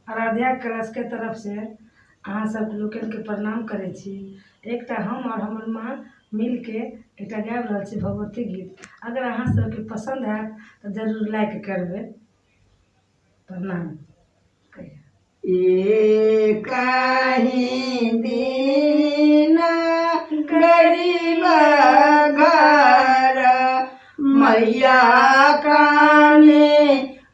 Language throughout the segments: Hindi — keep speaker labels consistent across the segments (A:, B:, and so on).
A: आराध्या कलश के तरफ से अहाँ सब लोकन के प्रणाम करे छी। एकटा हम और हमर माँ मिल के एकटा गाबि रहल छी भगवती गीत। अगर अहाँ सबके पसंद आयत तो जरूर लाइक करबे। प्रणाम।
B: कहीं दिन गरीब घर मैया काने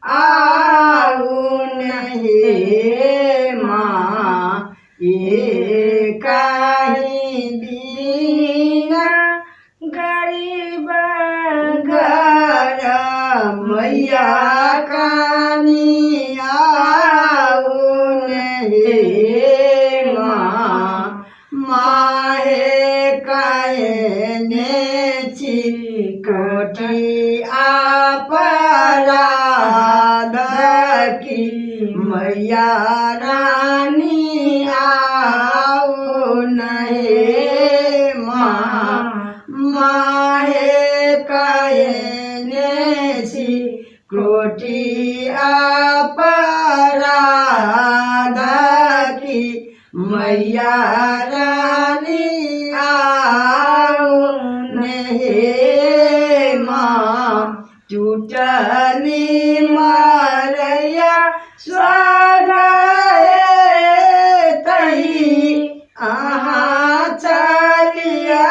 B: आऊ नहीं माँ। ये कहीं दिन
A: गरीब
B: घर मैया कानी आऊ नहीं माँ। माहे कहने छी कोटि अपराध की मैया रानी आऊ नहीं माँ। माहे कहने छी कोटि अपराध की मैया रानी आऊ नहीं माँ। टूटली मारैया स्वर तही अहाँ चलिया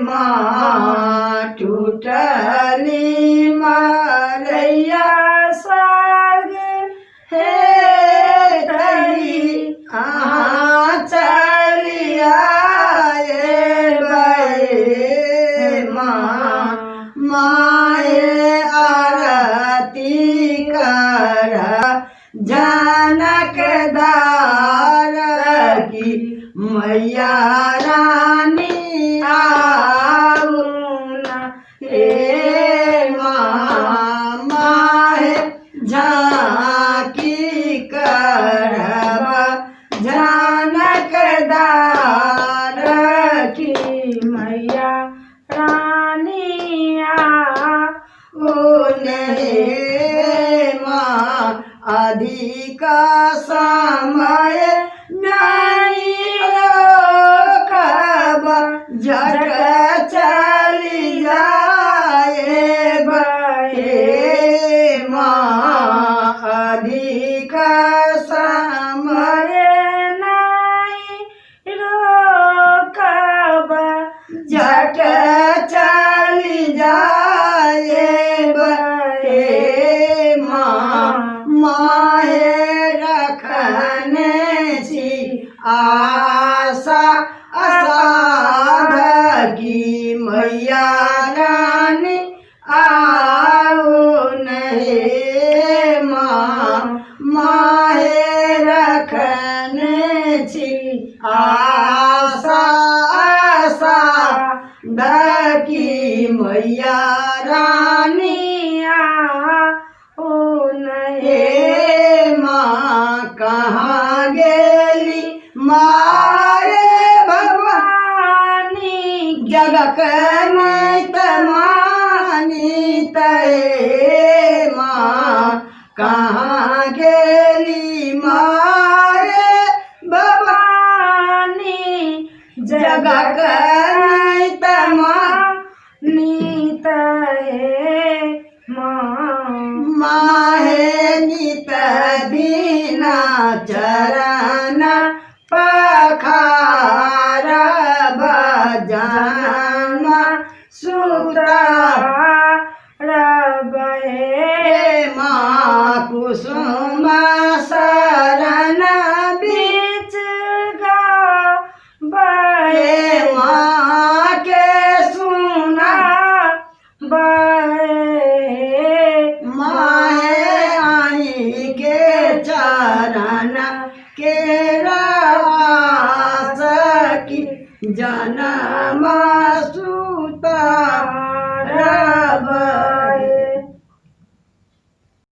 B: माँ। टूटली मारैया स्वर्ग हे तही अहाँ चलिया माँ। माए आरती कर जनक दार की मैया रानी आऊ हे माँ। माहे झांकी करब जनक दार
A: की मैया रानी आऊ
B: नहीं माँ। अधिक समय नहीं रोकब झट चली जाए माँ। अधिक समय
A: नहीं रोकब
B: झट चली जाए माँ। माहे रखने छी आशा असाध की मैया रानी आऊ नहीं माँ। माहे रखने छी आशा असाध की मैया रानी
A: आऊ
B: हे माँ। कहाँ गेली मारे भगवानी जगत नित मानी तहे माँ। कहाँ गेली मारे भवानी जगत नित
A: नीत
B: माहे नित दीना चरण पखार भजन सुता